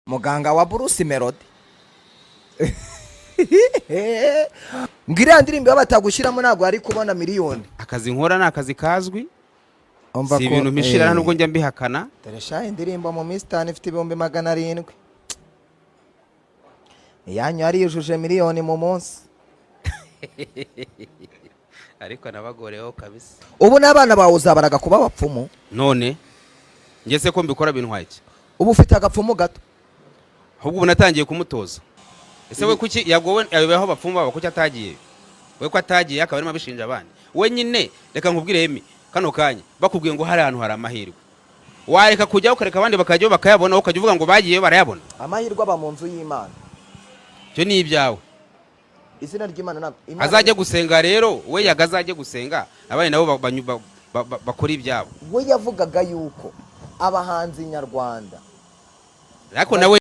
muganga wa Bruce Melody ngira ndirimbo batagushyiramo ntago ari kubona miliyoni. Akazi nkora ni akazi kazwi, si ibintu mpishira nubwo njya mbihakana. Teresha indirimbo mu Mistani ifite 700,000 yanyu ari yujuje miliyoni mu munsi. Ariko nabagoreho kabisa. Ubu n'abana bawe uzabaraga kuba abapfumu none ngese ko mbikora bintwaye iki? Ubu ufite agapfumu gato, ahubwo ubu natangiye kumutoza. Ese we kuki yagowe aho bapfumu baba kuki atagiye? We ko atagiye akaba arimo abishinja abandi. We nyine reka nkubwire Emi kano kanya bakubwiye ngo hari ahantu hari amahirwe, wareka kujya ukareka abandi bakajyaho bakayabona, ukajya uvuga ngo bagiye barayabona. Amahirwe aba mu nzu y'Imana, cyo ni ibyawe. izina ry'Imana azajya gusenga rero, we yagazajye gusenga abandi nabo bakora ibyabo. We yavugaga yuko abahanzi nyarwanda ariko nawe